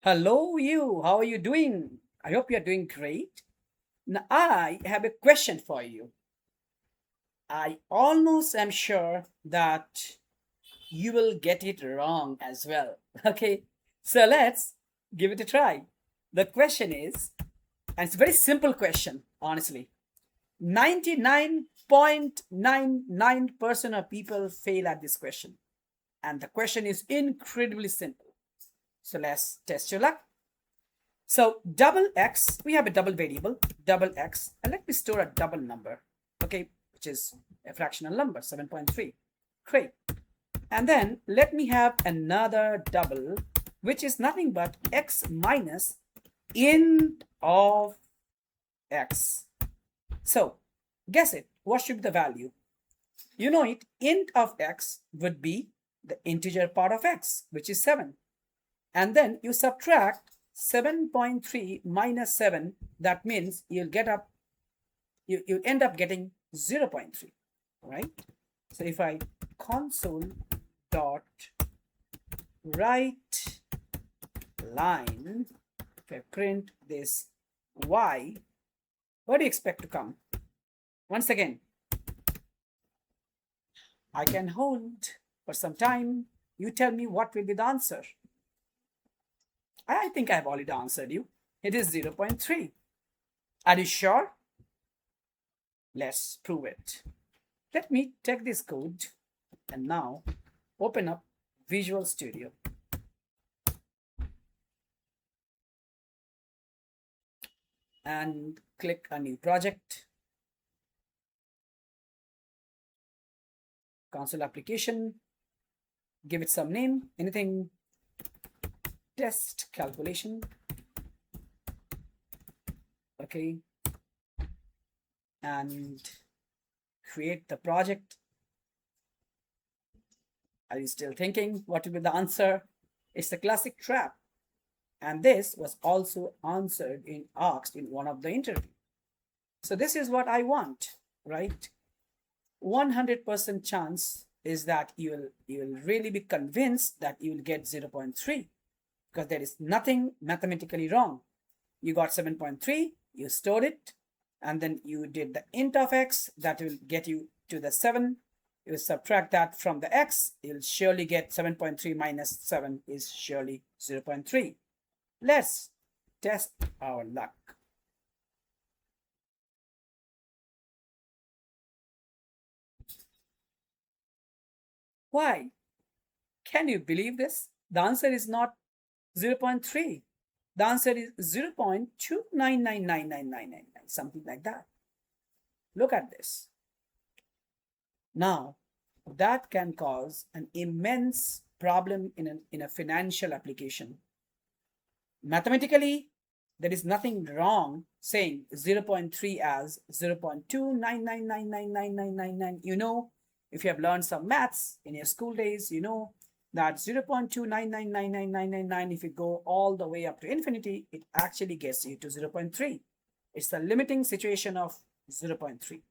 Hello, you. How are you doing? I hope you're doing great. Now, I have a question for you. I almost am sure that you will get it wrong as well. Okay, so let's give it a try. The question is, and it's a very simple question, honestly. 99.99% of people fail at this question. And the question is incredibly simple. So let's test your luck. So double x, we have a double variable, double x, and let me store a double number, okay, which is a fractional number, 7.3. Great. And then let me have another double, which is nothing but x minus int of x. So guess it, what should be the value? You know it, int of x would be the integer part of x, which is 7. And then you subtract 7.3 minus 7, that means you'll end up getting 0.3, right? So if I console dot write line, if I print this y, what do you expect to come? Once again, I can hold for some time. You tell me what will be the answer. I think I've already answered you. It is 0.3. Are you sure? Let's prove it. Let me take this code and now open up Visual Studio. And click a new project. Console application. Give it some name, anything. Test calculation. Okay. And create the project. Are you still thinking what will be the answer? It's the classic trap. And this was also asked in one of the interview. So this is what I want, right? 100% chance is that you will really be convinced that you will get 0.3, because there is nothing mathematically wrong. You got 7.3, you stored it, and then you did the int of x, that will get you to the 7. You subtract that from the x, you'll surely get 7.3 minus 7 is surely 0.3. Let's test our luck. Why? Can you believe this? The answer is not 0.3. The answer is 0.2999999, something like that. Look at this. Now, that can cause an immense problem in a financial application. Mathematically, there is nothing wrong saying 0.3 as 0.299999999. You know, if you have learned some maths in your school days, you know that 0.2999999, if you go all the way up to infinity, it actually gets you to 0.3. It's the limiting situation of 0.3.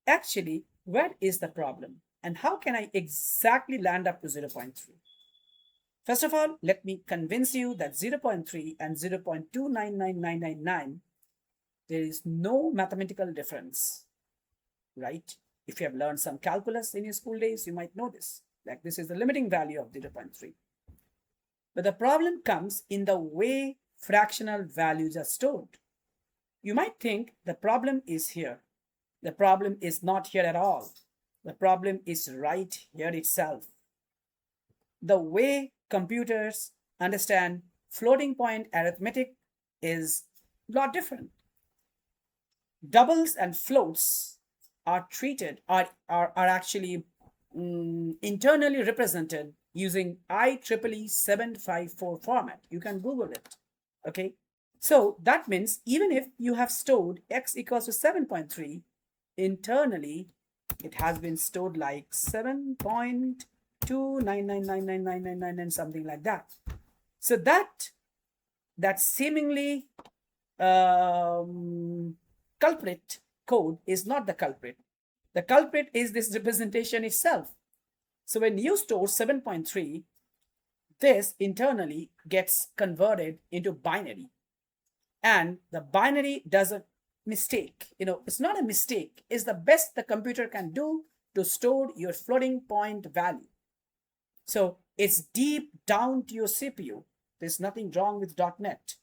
Actually, where is the problem? And how can I exactly land up to 0.3? First of all, let me convince you that 0.3 and 0.299999, there is no mathematical difference, right? If you have learned some calculus in your school days, you might know this. Like, this is the limiting value of 0.3. But the problem comes in the way fractional values are stored. You might think the problem is here. The problem is not here at all. The problem is right here itself. The way computers understand floating point arithmetic is a lot different. Doubles and floats are actually internally represented using IEEE 754 format. You can Google it. Okay. So that means even if you have stored x equals to 7.3, internally it has been stored like 7.2999999 and something like that. So that seemingly culprit code is not the culprit. The culprit is this representation itself. So when you store 7.3, this internally gets converted into binary, and the binary does a mistake. It's not a mistake, it's the best the computer can do to store your floating point value. So it's deep down to your CPU. There's nothing wrong with .NET.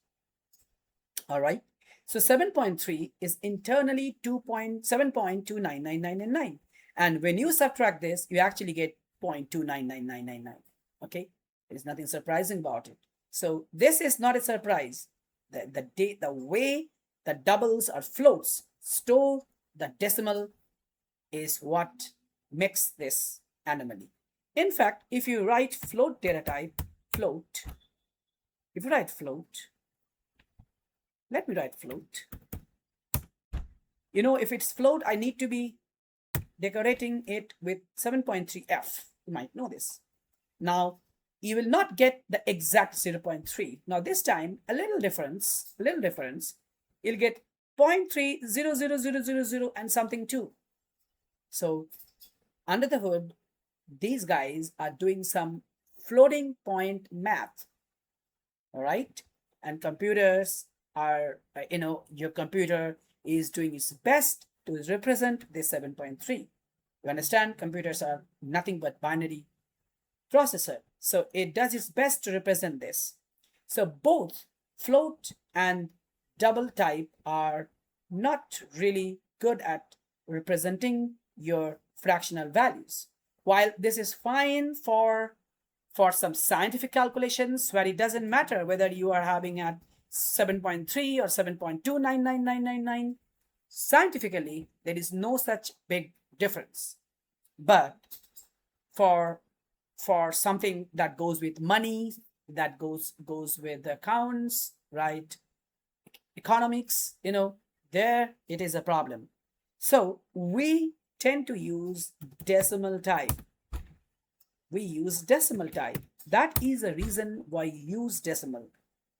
All right. So 7.3 is internally 2.7.29999. And when you subtract this, you actually get 0.299999. Okay. There's nothing surprising about it. So this is not a surprise. The way the doubles or floats store the decimal is what makes this anomaly. In fact, if you write float data type, float, if you write float, let me write float. If it's float, I need to be decorating it with 7.3F. You might know this. Now, you will not get the exact 0.3. Now, this time, a little difference. You'll get 0.300000 and something too. So, under the hood, these guys are doing some floating point math. All right? And computers are, your computer is doing its best to represent this 7.3. You understand? Computers are nothing but binary processor. So it does its best to represent this. So both float and double type are not really good at representing your fractional values. While this is fine for some scientific calculations where it doesn't matter whether you are having at 7.3 or 7.29999, scientifically there is no such big difference. But for something that goes with money, that goes with accounts, right, economics, there it is a problem. So we tend to use decimal type. That is a reason why you use decimal.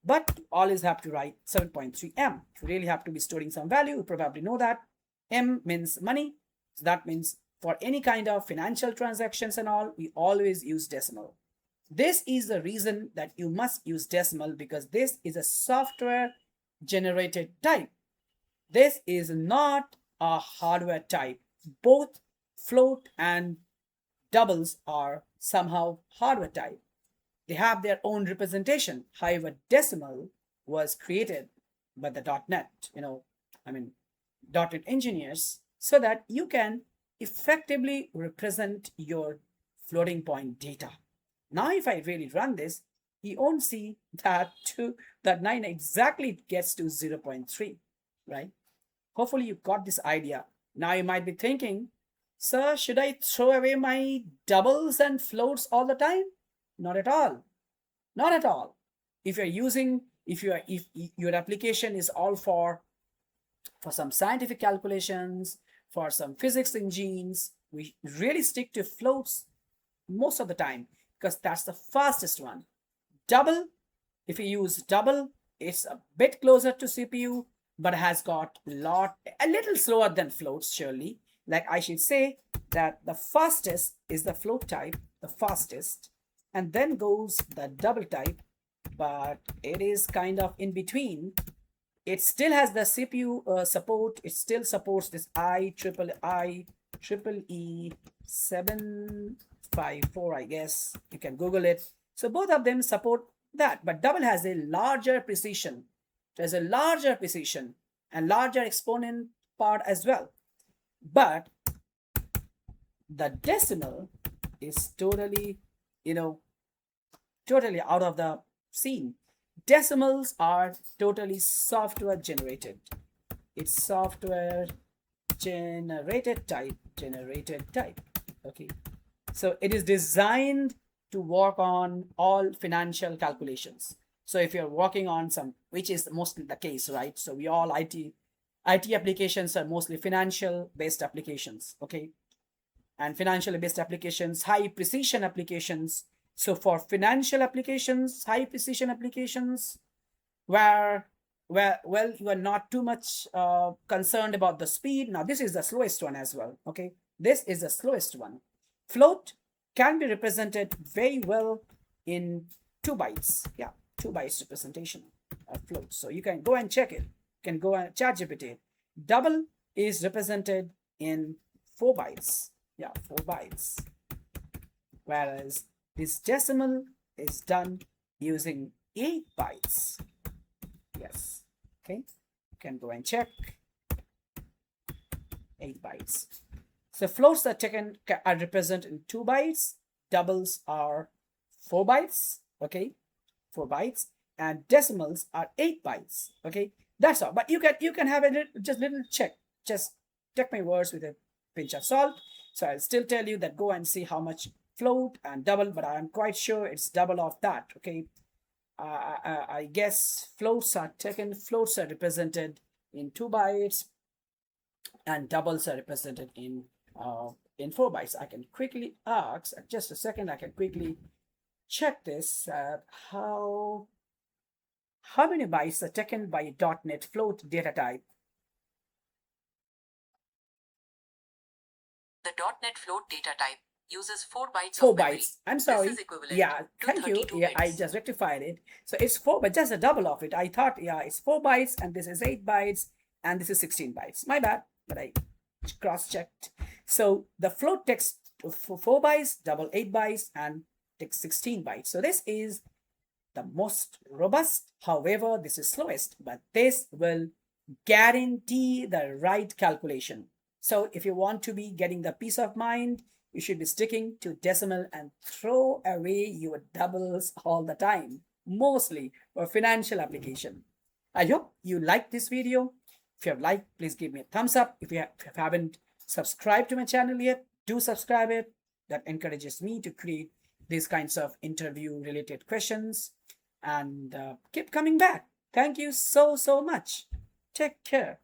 But you always have to write 7.3M. If you really have to be storing some value, you probably know that. M means money. So that means for any kind of financial transactions and all, we always use decimal. This is the reason that you must use decimal, because this is a software generated type. This is not a hardware type. Both float and doubles are somehow hardware type. They have their own representation. However, decimal was created by the .NET, .NET engineers, so that you can effectively represent your floating point data. Now, if I really run this, you won't see that 9 exactly gets to 0.3, right? Hopefully you got this idea. Now you might be thinking, sir, should I throw away my doubles and floats all the time? Not at all. Not at all. If your application is all for some scientific calculations, for some physics engines, we really stick to floats most of the time, because that's the fastest one. Double, if you use double, it's a bit closer to CPU, but has got a little slower than floats, surely. Like I should say that the fastest is the float type, the fastest, and then goes the double type, but it is kind of in between. It still has the CPU support. It still supports this IEEE 754, I guess. You can Google it. So both of them support that, but double has a larger precision. There's a larger precision and larger exponent part as well. But the decimal is totally, totally out of the scene. Decimals are totally software generated. It's software generated type. Okay. So it is designed to work on all financial calculations. So if you're working on some, which is mostly the case, right? So we all IT applications are mostly financial based applications, okay? And financially based applications, high precision applications. So for financial applications, high precision applications, where you are not too much concerned about the speed. Now this is the slowest one as well, okay? This is the slowest one. Float can be represented very well in 2 bytes. Yeah, 2 bytes representation of float. So you can go and check it. You can go and ChatGPT it. Double is represented in 4 bytes. Yeah, 4 bytes. Whereas this decimal is done using 8 bytes. Yes. Okay. You can go and check 8 bytes. So floats are taken are represented in 2 bytes. Doubles are 4 bytes. Okay, 4 bytes, and decimals are 8 bytes. Okay, that's all. But you can have a little check. Just take my words with a pinch of salt. So I'll still tell you that go and see how much float and double, but I'm quite sure it's double of that. Okay, I guess floats are represented in 2 bytes, and doubles are represented in 4 bytes. I can quickly ask, just a second, I can quickly check this. How many bytes are taken by .NET float data type? The .NET float data type uses 4 bytes 4 of memory. bytes. I'm sorry. This is equivalent Yeah, to thank you. 32 Yeah, I bits. just rectified it. So it's 4, but just a double of it. I thought, yeah, it's 4 bytes, and this is 8 bytes, and this is 16 bytes. My bad, but I cross-checked. So the float takes 4 bytes, double 8 bytes, and takes 16 bytes. So this is the most robust. However, this is slowest, but this will guarantee the right calculation. So if you want to be getting the peace of mind, you should be sticking to decimal and throw away your doubles all the time, mostly for financial application. I hope you liked this video. If you have liked, please give me a thumbs up. If you haven't subscribed to my channel yet, do subscribe it. That encourages me to create these kinds of interview related questions, and keep coming back. Thank you so much. Take care.